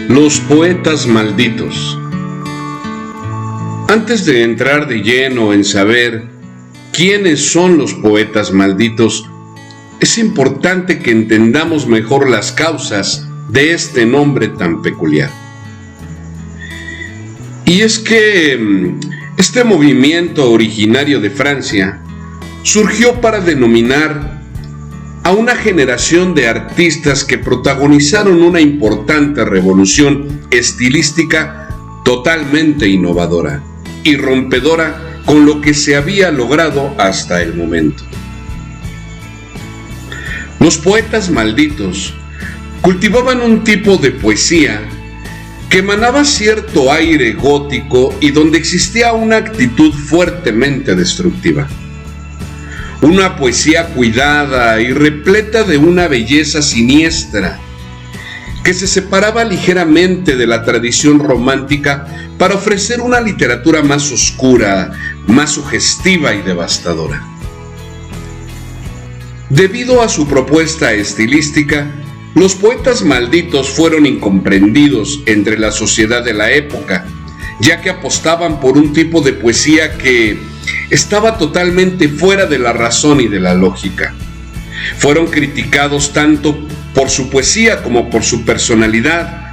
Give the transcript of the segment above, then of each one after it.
Los poetas malditos. Antes de entrar de lleno en saber quiénes son los poetas malditos, es importante que entendamos mejor las causas de este nombre tan peculiar. Y es que este movimiento originario de Francia surgió para denominar a una generación de artistas que protagonizaron una importante revolución estilística totalmente innovadora y rompedora con lo que se había logrado hasta el momento. Los poetas malditos cultivaban un tipo de poesía que emanaba cierto aire gótico y donde existía una actitud fuertemente destructiva. Una poesía cuidada y repleta de una belleza siniestra que se separaba ligeramente de la tradición romántica para ofrecer una literatura más oscura, más sugestiva y devastadora. Debido a su propuesta estilística, los poetas malditos fueron incomprendidos entre la sociedad de la época, ya que apostaban por un tipo de poesía que estaba totalmente fuera de la razón y de la lógica. Fueron criticados tanto por su poesía como por su personalidad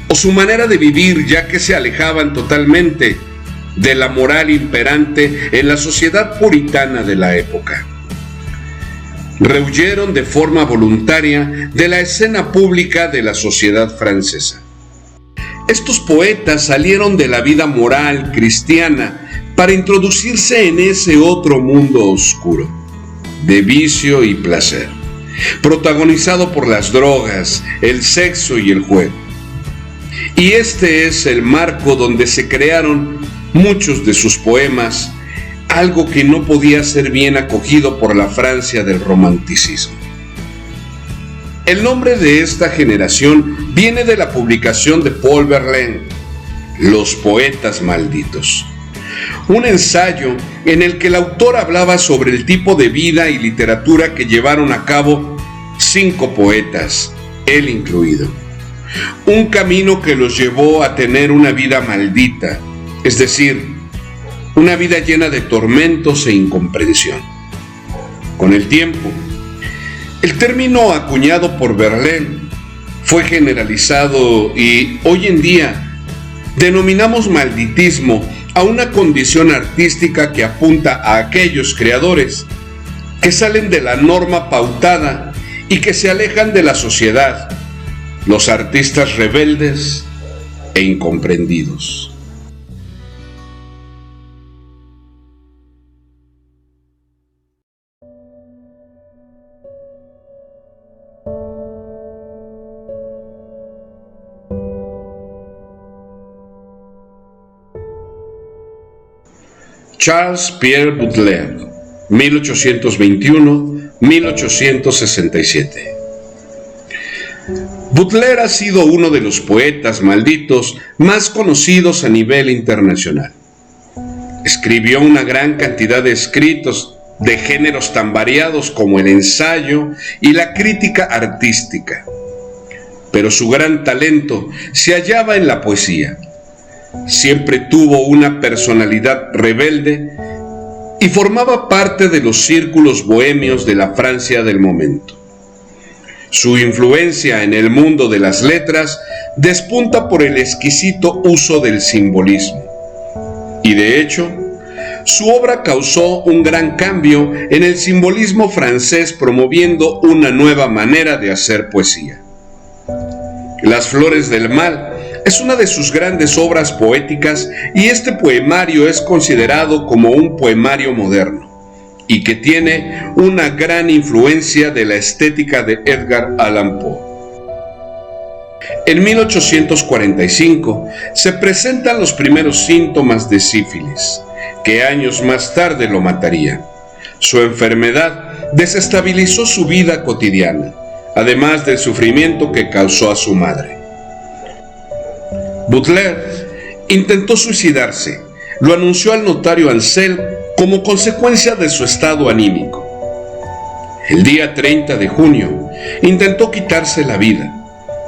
o su manera de vivir, ya que se alejaban totalmente de la moral imperante en la sociedad puritana de la época. Rehuyeron de forma voluntaria de la escena pública de la sociedad francesa. Estos poetas salieron de la vida moral cristiana para introducirse en ese otro mundo oscuro, de vicio y placer, protagonizado por las drogas, el sexo y el juego. Y este es el marco donde se crearon muchos de sus poemas, algo que no podía ser bien acogido por la Francia del romanticismo. El nombre de esta generación viene de la publicación de Paul Verlaine, Los poetas malditos, un ensayo en el que el autor hablaba sobre el tipo de vida y literatura que llevaron a cabo 5 poetas, él incluido. Un camino que los llevó a tener una vida maldita, es decir, una vida llena de tormentos e incomprensión. Con el tiempo, el término acuñado por Verlaine fue generalizado y hoy en día denominamos malditismo a una condición artística que apunta a aquellos creadores que salen de la norma pautada y que se alejan de la sociedad, los artistas rebeldes e incomprendidos. Charles Pierre Baudelaire, 1821-1867. Baudelaire ha sido uno de los poetas malditos más conocidos a nivel internacional. Escribió una gran cantidad de escritos de géneros tan variados como el ensayo y la crítica artística, pero su gran talento se hallaba en la poesía. Siempre tuvo una personalidad rebelde y formaba parte de los círculos bohemios de la Francia del momento. Su influencia en el mundo de las letras despunta por el exquisito uso del simbolismo. Y de hecho, su obra causó un gran cambio en el simbolismo francés, promoviendo una nueva manera de hacer poesía. Las flores del mal es una de sus grandes obras poéticas y este poemario es considerado como un poemario moderno y que tiene una gran influencia de la estética de Edgar Allan Poe. En 1845 se presentan los primeros síntomas de sífilis, que años más tarde lo mataría. Su enfermedad desestabilizó su vida cotidiana, además del sufrimiento que causó a su madre. Baudelaire intentó suicidarse, lo anunció al notario Ansel como consecuencia de su estado anímico. El día 30 de junio intentó quitarse la vida,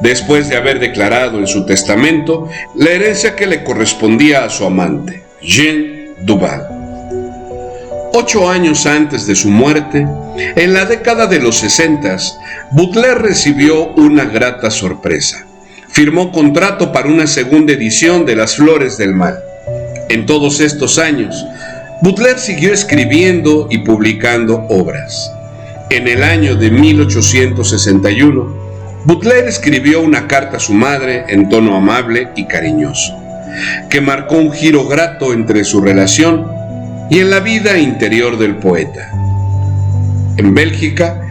después de haber declarado en su testamento la herencia que le correspondía a su amante, Jeanne Duval. 8 años antes de su muerte, en la década de los 60, Baudelaire recibió una grata sorpresa. Firmó contrato para una segunda edición de Las Flores del Mal. En todos estos años, Baudelaire siguió escribiendo y publicando obras. En el año de 1861, Baudelaire escribió una carta a su madre en tono amable y cariñoso, que marcó un giro grato entre su relación y en la vida interior del poeta. En Bélgica,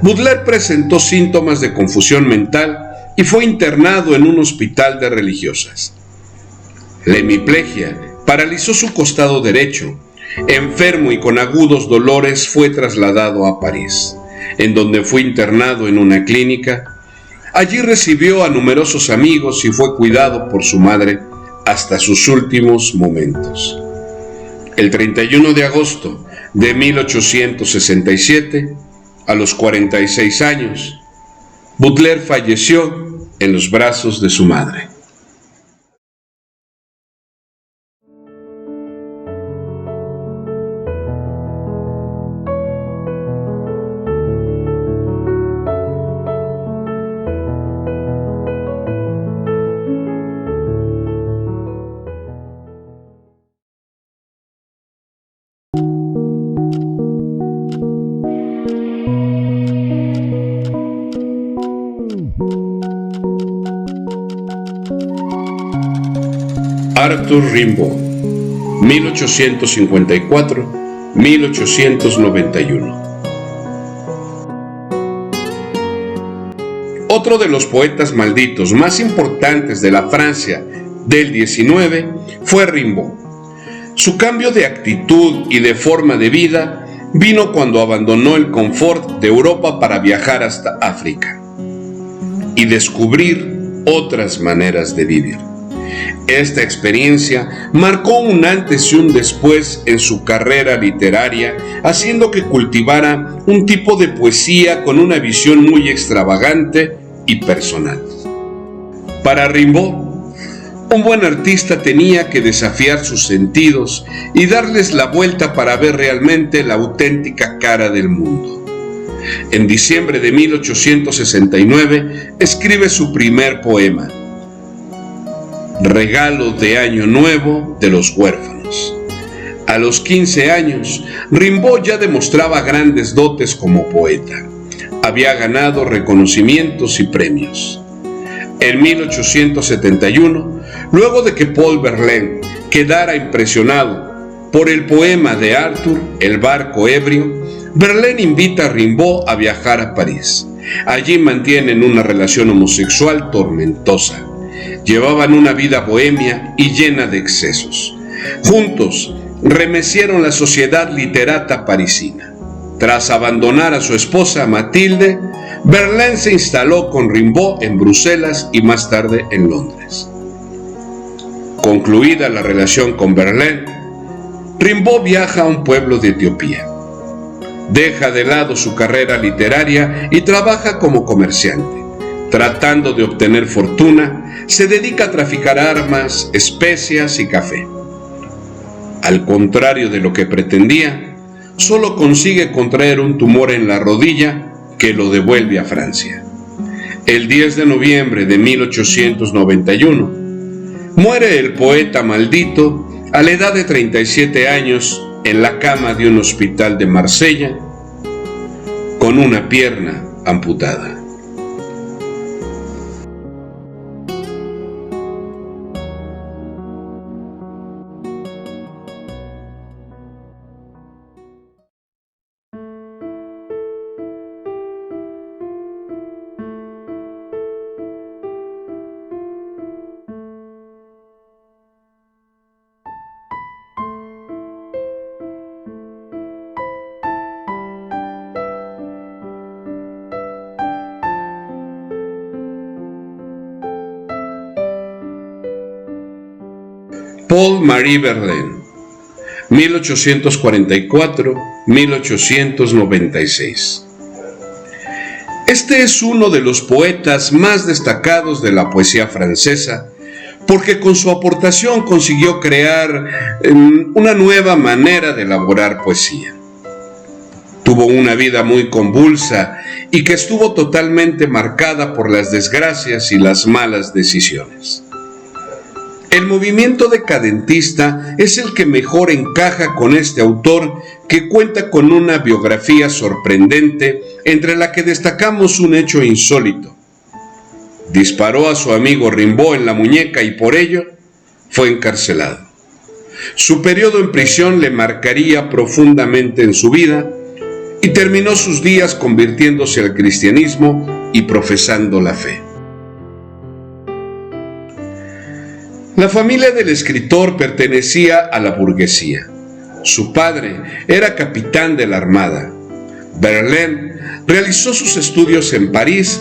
Baudelaire presentó síntomas de confusión mental y fue internado en un hospital de religiosas. La hemiplegia paralizó su costado derecho. Enfermo y con agudos dolores, fue trasladado a París, en donde fue internado en una clínica. Allí recibió a numerosos amigos y fue cuidado por su madre hasta sus últimos momentos. El 31 de agosto de 1867, a los 46 años, Baudelaire falleció en los brazos de su madre. Arthur Rimbaud, 1854-1891. Otro de los poetas malditos más importantes de la Francia del XIX fue Rimbaud. Su cambio de actitud y de forma de vida vino cuando abandonó el confort de Europa para viajar hasta África y descubrir otras maneras de vivir. Esta experiencia marcó un antes y un después en su carrera literaria, haciendo que cultivara un tipo de poesía con una visión muy extravagante y personal. Para Rimbaud, un buen artista tenía que desafiar sus sentidos y darles la vuelta para ver realmente la auténtica cara del mundo. En diciembre de 1869 escribe su primer poema, Regalo de Año Nuevo de los Huérfanos. A los 15 años, Rimbaud ya demostraba grandes dotes como poeta. Había ganado reconocimientos y premios. En 1871, luego de que Paul Verlaine quedara impresionado por el poema de Arthur, El barco ebrio, Verlaine invita a Rimbaud a viajar a París. Allí mantienen una relación homosexual tormentosa. Llevaban una vida bohemia y llena de excesos. Juntos remecieron la sociedad literata parisina. Tras abandonar a su esposa Mathilde, Verlaine se instaló con Rimbaud en Bruselas y más tarde en Londres. Concluida la relación con Verlaine, Rimbaud viaja a un pueblo de Etiopía. Deja de lado su carrera literaria y trabaja como comerciante. Tratando de obtener fortuna, se dedica a traficar armas, especias y café. Al contrario de lo que pretendía, solo consigue contraer un tumor en la rodilla que lo devuelve a Francia. El 10 de noviembre de 1891, muere el poeta maldito a la edad de 37 años en la cama de un hospital de Marsella, con una pierna amputada. Paul-Marie Verlaine, 1844-1896. Este es uno de los poetas más destacados de la poesía francesa, porque con su aportación consiguió crear una nueva manera de elaborar poesía. Tuvo una vida muy convulsa y que estuvo totalmente marcada por las desgracias y las malas decisiones. El movimiento decadentista es el que mejor encaja con este autor, que cuenta con una biografía sorprendente, entre la que destacamos un hecho insólito. Disparó a su amigo Rimbaud en la muñeca y por ello fue encarcelado. Su periodo en prisión le marcaría profundamente en su vida y terminó sus días convirtiéndose al cristianismo y profesando la fe. La familia del escritor pertenecía a la burguesía. Su padre era capitán de la armada. Verlaine realizó sus estudios en París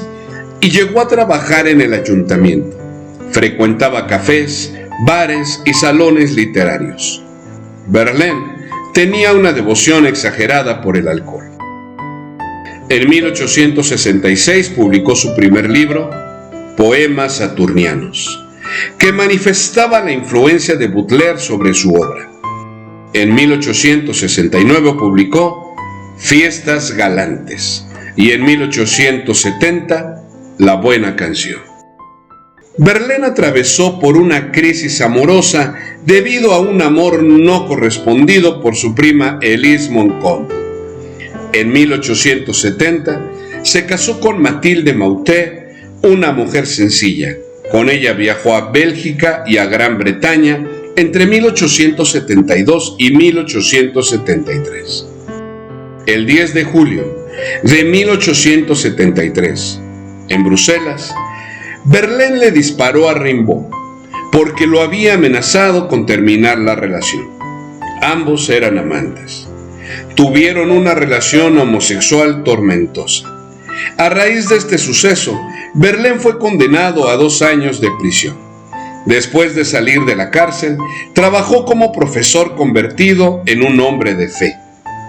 y llegó a trabajar en el ayuntamiento. Frecuentaba cafés, bares y salones literarios. Verlaine tenía una devoción exagerada por el alcohol. En 1866 publicó su primer libro, Poemas Saturnianos, que manifestaba la influencia de Baudelaire sobre su obra. En 1869 publicó Fiestas Galantes y en 1870 La Buena Canción. Verlaine atravesó por una crisis amorosa debido a un amor no correspondido por su prima Elise Montcalm. En 1870 se casó con Mathilde Mautet, una mujer sencilla. Con ella viajó a Bélgica y a Gran Bretaña entre 1872 y 1873. El 10 de julio de 1873, en Bruselas, Verlaine le disparó a Rimbaud porque lo había amenazado con terminar la relación. Ambos eran amantes. Tuvieron una relación homosexual tormentosa. A raíz de este suceso, Verlaine fue condenado a 2 años de prisión. Después de salir de la cárcel, trabajó como profesor convertido en un hombre de fe.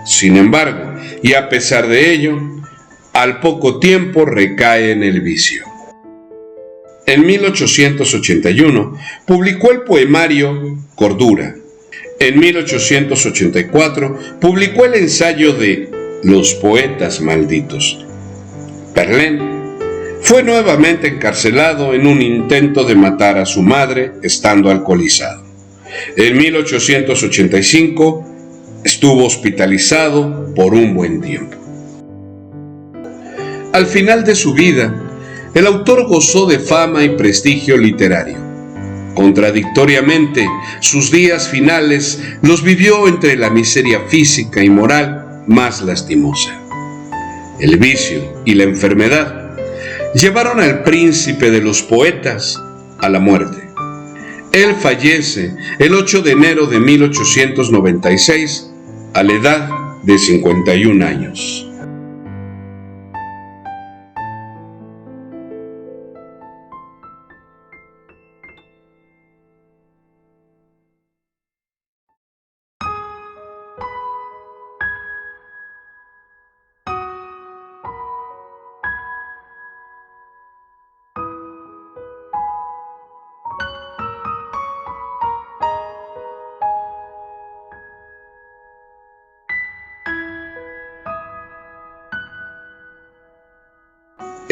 Sin embargo, y a pesar de ello, al poco tiempo recae en el vicio. En 1881 publicó el poemario Cordura. En 1884 publicó el ensayo de Los poetas malditos. Verlaine fue nuevamente encarcelado en un intento de matar a su madre estando alcoholizado. En 1885 estuvo hospitalizado por un buen tiempo. Al final de su vida, el autor gozó de fama y prestigio literario. Contradictoriamente, sus días finales los vivió entre la miseria física y moral más lastimosa. El vicio y la enfermedad llevaron al príncipe de los poetas a la muerte. Él fallece el 8 de enero de 1896 a la edad de 51 años.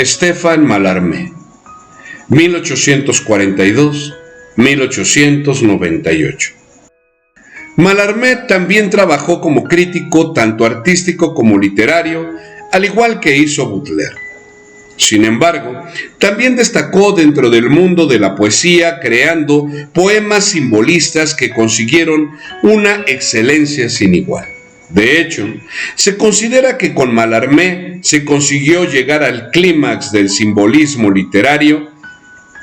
Stéphane Mallarmé, 1842-1898. Mallarmé también trabajó como crítico tanto artístico como literario, al igual que hizo Baudelaire. Sin embargo, también destacó dentro del mundo de la poesía creando poemas simbolistas que consiguieron una excelencia sin igual. De hecho, se considera que con Mallarmé se consiguió llegar al clímax del simbolismo literario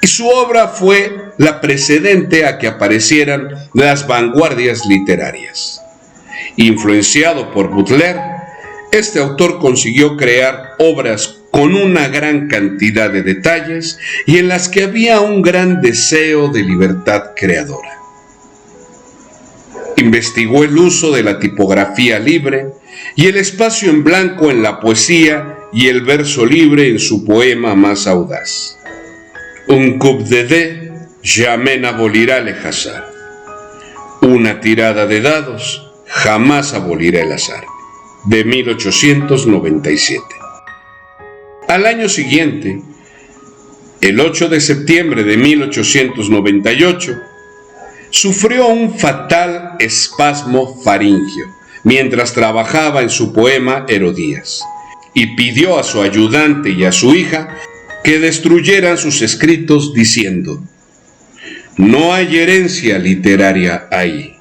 y su obra fue la precedente a que aparecieran las vanguardias literarias. Influenciado por Baudelaire, este autor consiguió crear obras con una gran cantidad de detalles y en las que había un gran deseo de libertad creadora. Investigó el uso de la tipografía libre y el espacio en blanco en la poesía y el verso libre en su poema más audaz. Un coup de dés jamais n'abolirá le hasard. Una tirada de dados jamás abolirá el azar, de 1897. Al año siguiente, el 8 de septiembre de 1898, sufrió un fatal espasmo faríngeo mientras trabajaba en su poema Herodías, y pidió a su ayudante y a su hija que destruyeran sus escritos diciendo: no hay herencia literaria ahí.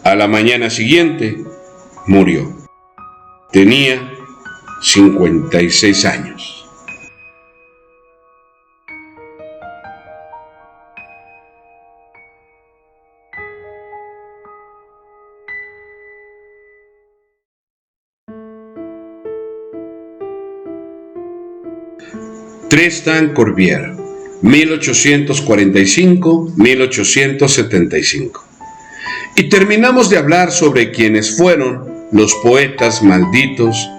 A la mañana siguiente murió. Tenía 56 años. Tristan Corbière, 1845-1875. Y terminamos de hablar sobre quienes fueron los poetas malditos,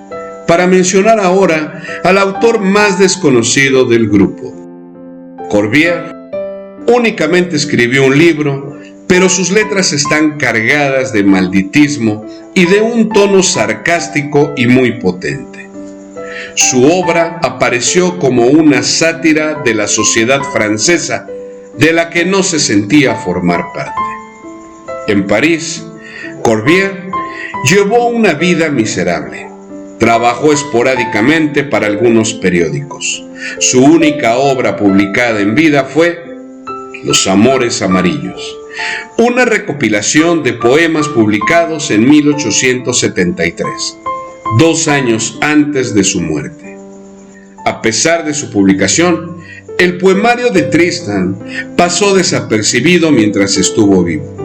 para mencionar ahora al autor más desconocido del grupo. Corbière únicamente escribió un libro, pero sus letras están cargadas de malditismo y de un tono sarcástico y muy potente. Su obra apareció como una sátira de la sociedad francesa, de la que no se sentía formar parte. En París, Corbière llevó una vida miserable. Trabajó esporádicamente para algunos periódicos. Su única obra publicada en vida fue Los Amores Amarillos, una recopilación de poemas publicados en 1873. 2 años antes de su muerte. A pesar de su publicación, el poemario de Tristan pasó desapercibido mientras estuvo vivo.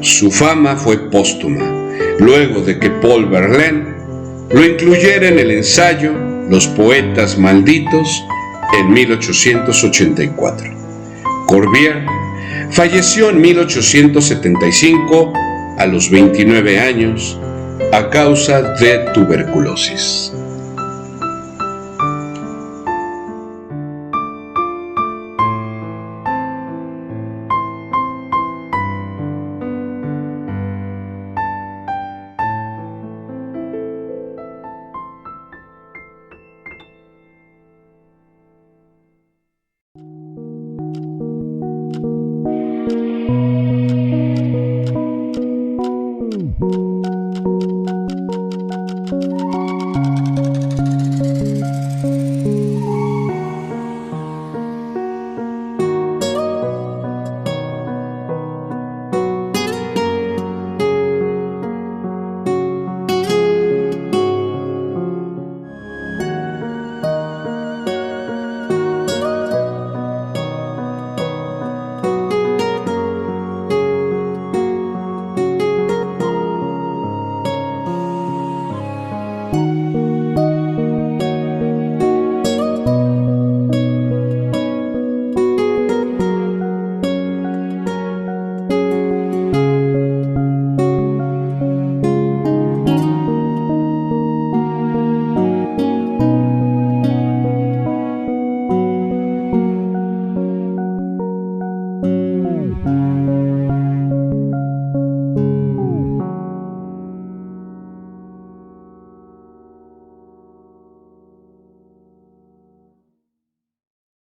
Su fama fue póstuma, luego de que Paul Verlaine lo incluyera en el ensayo Los Poetas Malditos en 1884. Corbière falleció en 1875 a los 29 años a causa de tuberculosis.